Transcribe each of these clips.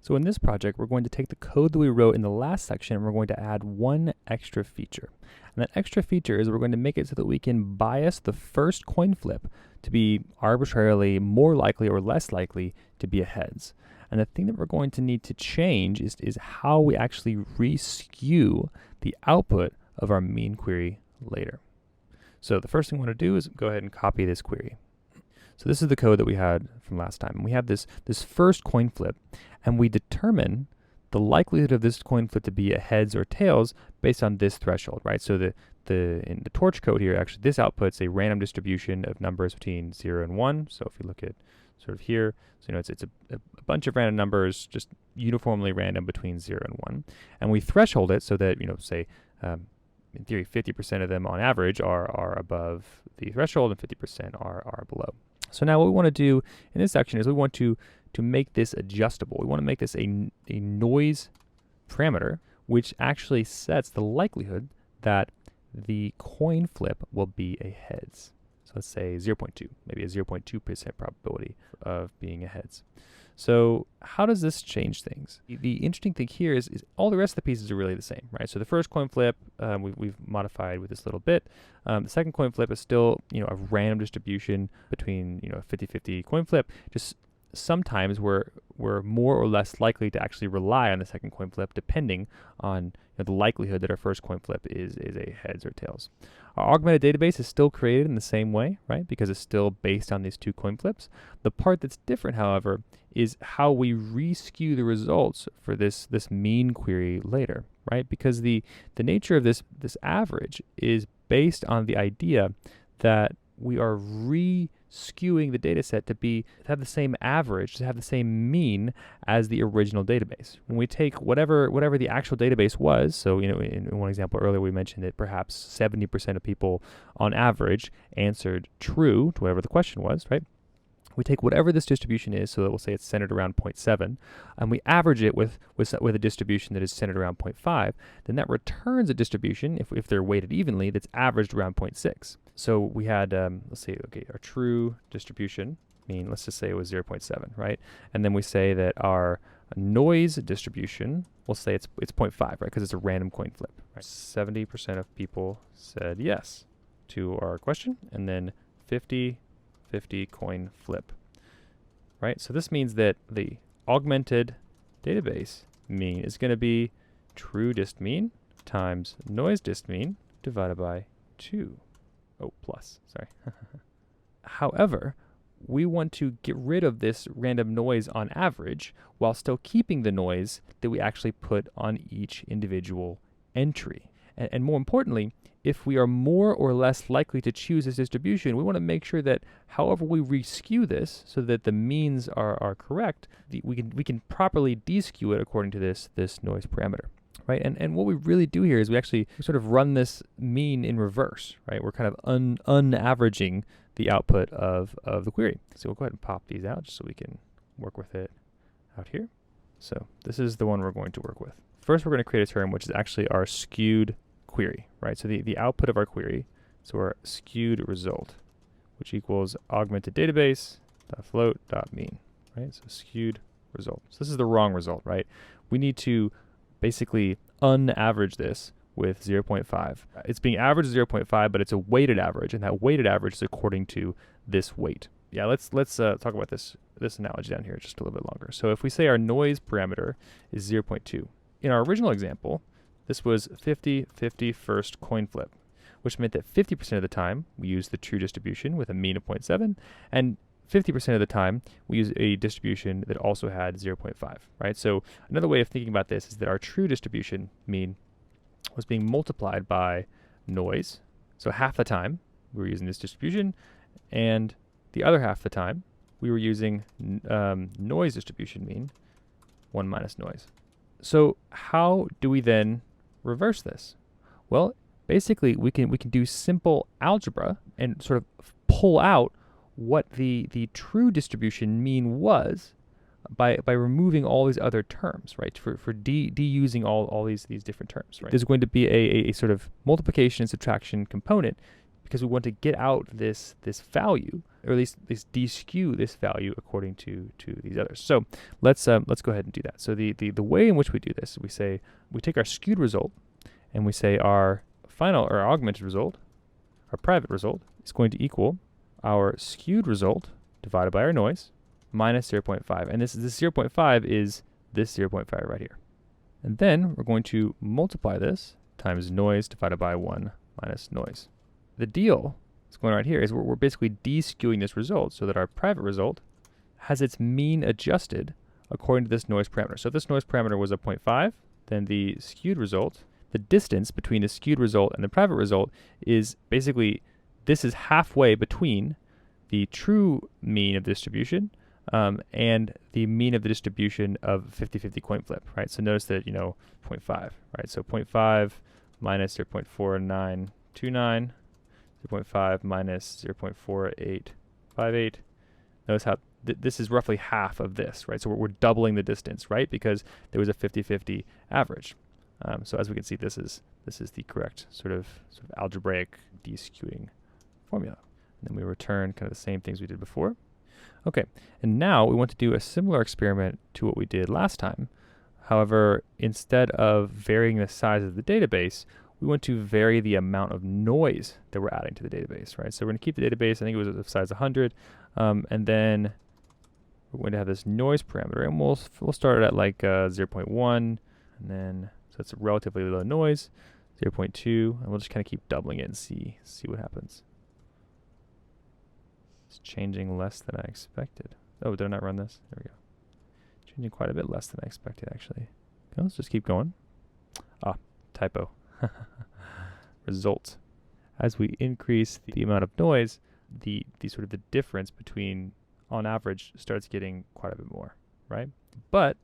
So in this project, we're going to take the code that we wrote in the last section and we're going to add one extra feature. And that extra feature is we're going to make it so that we can bias the first coin flip to be arbitrarily more likely or less likely to be a heads. And the thing that we're going to need to change is how we actually re-skew the output of our mean query later. So the first thing we want to do is go ahead and copy this query. So this is the code that we had from last time. We have this first coin flip, and we determine the likelihood of this coin flip to be a heads or tails based on this threshold, right? So in the torch code here, actually this outputs a random distribution of numbers between 0 and 1. So if you look at sort of here, so it's a bunch of random numbers just uniformly random between 0 and 1. And we threshold it so that, say, in theory, 50% of them on average are above the threshold and 50% are below. So now what we want to do in this section is we want to make this adjustable. We want to make this a noise parameter, which actually sets the likelihood that the coin flip will be a heads. So let's say 0.2, maybe a 0.2% probability of being a heads. So how does this change things? The interesting thing here is all the rest of the pieces are really the same, right? So the first coin flip we've modified with this little bit. The second coin flip is still a random distribution between a 50-50 coin flip. Just sometimes we're more or less likely to actually rely on the second coin flip depending on the likelihood that our first coin flip is a heads or tails. Our augmented database is still created in the same way, right? Because it's still based on these two coin flips. The part that's different, however, is how we re-skew the results for this mean query later, right? Because the nature of this average is based on the idea that we are re-skewing the data set to have the same average, to have the same mean as the original database. When we take whatever the actual database was, so in one example earlier we mentioned that perhaps 70% of people on average answered true to whatever the question was, right? We take whatever this distribution is, so that we'll say it's centered around 0.7, and we average it with a distribution that is centered around 0.5, then that returns a distribution, if they're weighted evenly, that's averaged around 0.6. So we had, let's see, okay, our true distribution mean, let's just say it was 0.7, right? And then we say that our noise distribution, we'll say it's 0.5, right? Because it's a random coin flip, right? 70% of people said yes to our question, and then 50 coin flip, right? So this means that the augmented database mean is going to be true dist mean times noise dist mean divided by 2. Oh, plus, sorry. However, we want to get rid of this random noise on average while still keeping the noise that we actually put on each individual entry. And more importantly, if we are more or less likely to choose this distribution, we want to make sure that however we re-skew this so that the means are correct, we can properly de-skew it according to this noise parameter, right? And what we really do here is we sort of run this mean in reverse, right? We're kind of unaveraging the output of the query. So we'll go ahead and pop these out just so we can work with it out here. So this is the one we're going to work with. First, we're going to create a term which is actually our skewed query, right? So the output of our query, so our skewed result, which equals augmented database .float .mean, right? So skewed result. So this is the wrong result, right? We need to basically unaverage this with 0.5. It's being averaged 0.5, but it's a weighted average, and that weighted average is according to this weight. Yeah, let's talk about this analogy down here just a little bit longer. So if we say our noise parameter is 0.2, in our original example, this was 50-50 first coin flip, which meant that 50% of the time we use the true distribution with a mean of 0.7, and 50% of the time we use a distribution that also had 0.5, right? So another way of thinking about this is that our true distribution mean was being multiplied by noise. So half the time we were using this distribution, and the other half the time we were using noise distribution mean 1 minus noise. So how do we then reverse this? Well, basically we can do simple algebra and sort of pull out what the true distribution mean was by removing all these other terms, right? For de-using all these different terms, right? There's going to be a sort of multiplication and subtraction component because we want to get out this value, or at least de-skew this value according to these others. So let's go ahead and do that. So the way in which we do this, we take our skewed result, and we say our final or augmented result, our private result, is going to equal our skewed result divided by our noise minus 0.5. And this 0.5 is this 0.5 right here. And then we're going to multiply this times noise divided by 1 minus noise. The deal that's going on right here is we're basically de-skewing this result so that our private result has its mean adjusted according to this noise parameter. So if this noise parameter was a 0.5, then the skewed result, the distance between the skewed result and the private result is basically, this is halfway between the true mean of the distribution and the mean of the distribution of 50-50 coin flip, right? So notice that, 0.5, right? So 0.5 minus 0.4929, 0.5 minus 0.4858. Notice how this is roughly half of this, right? So we're doubling the distance, right? Because there was a 50-50 average. So as we can see, this is the correct sort of algebraic de-skewing formula. And then we return kind of the same things we did before. Okay, and now we want to do a similar experiment to what we did last time. However, instead of varying the size of the database, we want to vary the amount of noise that we're adding to the database, right? So we're going to keep the database, I think it was of size 100, and then we're going to have this noise parameter, and we'll start it at like 0.1, and then, so it's a relatively low noise, 0.2, and we'll just kind of keep doubling it and see what happens. It's changing less than I expected. Oh, did I not run this? There we go. Changing quite a bit less than I expected, actually. Okay, let's just keep going. Typo. Result. As we increase the amount of noise, the sort of the difference between, on average, starts getting quite a bit more, right? But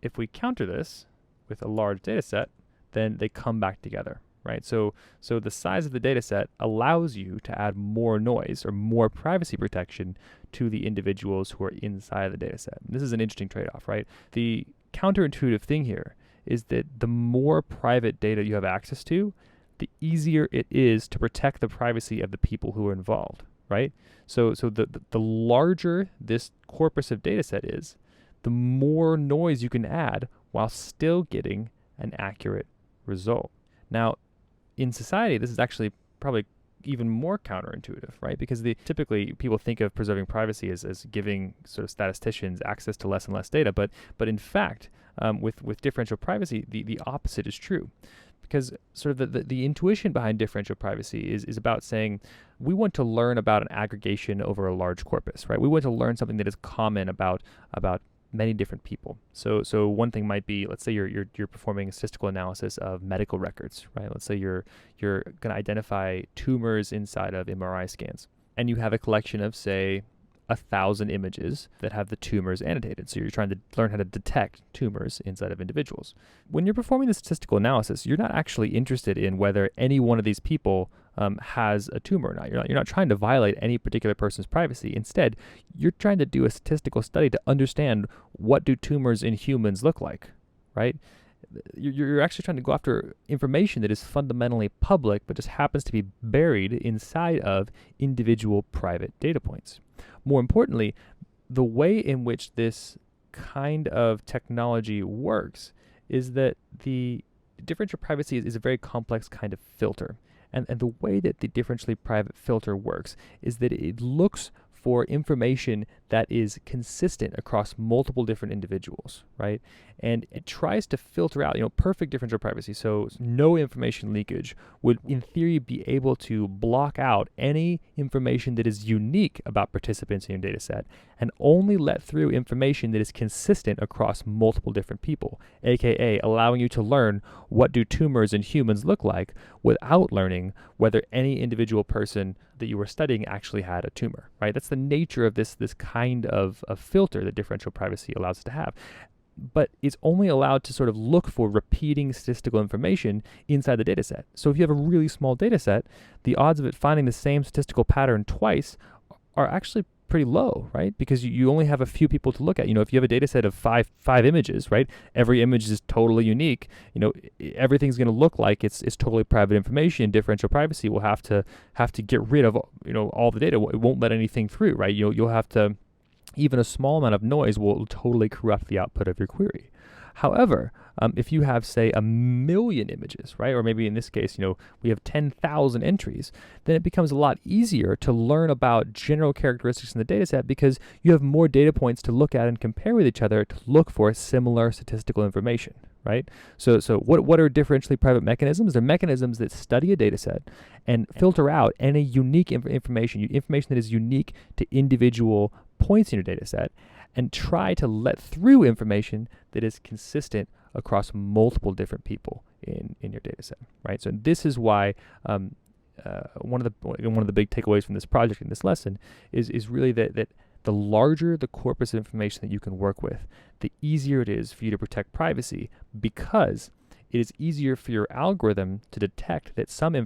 if we counter this with a large data set, then they come back together, right? So the size of the data set allows you to add more noise or more privacy protection to the individuals who are inside of the data set. And this is an interesting trade-off, right? The counterintuitive thing here is that the more private data you have access to, the easier it is to protect the privacy of the people who are involved, right? So the larger this corpus of data set is, the more noise you can add while still getting an accurate result. Now, in society, this is actually probably even more counterintuitive, right? Because typically people think of preserving privacy as giving sort of statisticians access to less and less data, but in fact, with differential privacy, the opposite is true. Because sort of the intuition behind differential privacy is about saying we want to learn about an aggregation over a large corpus, right? We want to learn something that is common about many different people. So one thing might be, let's say you're performing a statistical analysis of medical records, right? Let's say you're going to identify tumors inside of MRI scans, and you have a collection of, say, 1,000 images that have the tumors annotated. So you're trying to learn how to detect tumors inside of individuals. When you're performing the statistical analysis, you're not actually interested in whether any one of these people has a tumor or not. You're not trying to violate any particular person's privacy. Instead, you're trying to do a statistical study to understand what do tumors in humans look like, right? You're actually trying to go after information that is fundamentally public, but just happens to be buried inside of individual private data points. More importantly, the way in which this kind of technology works is that the differential privacy is a very complex kind of filter. And the way that the differentially private filter works is that it looks for information that is consistent across multiple different individuals, right? And it tries to filter out, perfect differential privacy. So no information leakage would, in theory, be able to block out any information that is unique about participants in your data set and only let through information that is consistent across multiple different people, aka allowing you to learn what do tumors in humans look like without learning whether any individual person that you were studying actually had a tumor, right? That's the nature of this kind of filter that differential privacy allows us to have. But it's only allowed to sort of look for repeating statistical information inside the data set. So if you have a really small data set, the odds of it finding the same statistical pattern twice are actually pretty low, right? Because you only have a few people to look at. If you have a data set of five images, right? Every image is totally unique. Everything's going to look like it's totally private information. Differential privacy will have to get rid of all the data. It won't let anything through, right? You'll have to, even a small amount of noise will totally corrupt the output of your query. However, if you have, say, 1 million images, right, or maybe in this case, we have 10,000 entries, then it becomes a lot easier to learn about general characteristics in the data set because you have more data points to look at and compare with each other to look for similar statistical information, right? So what are differentially private mechanisms? They're mechanisms that study a data set and filter out any unique information that is unique to individual points in your data set, and try to let through information that is consistent across multiple different people in your data set, right? So this is why one of the big takeaways from this project in this lesson is really that the larger the corpus of information that you can work with, the easier it is for you to protect privacy, because it is easier for your algorithm to detect that some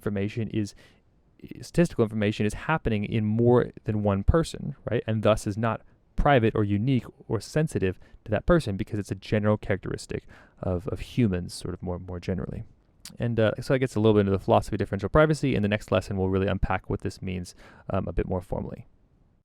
statistical information is happening in more than one person, right? And thus is not private or unique or sensitive to that person because it's a general characteristic of humans sort of more generally. And so I guess a little bit into the philosophy of differential privacy. In the next lesson, we'll really unpack what this means a bit more formally.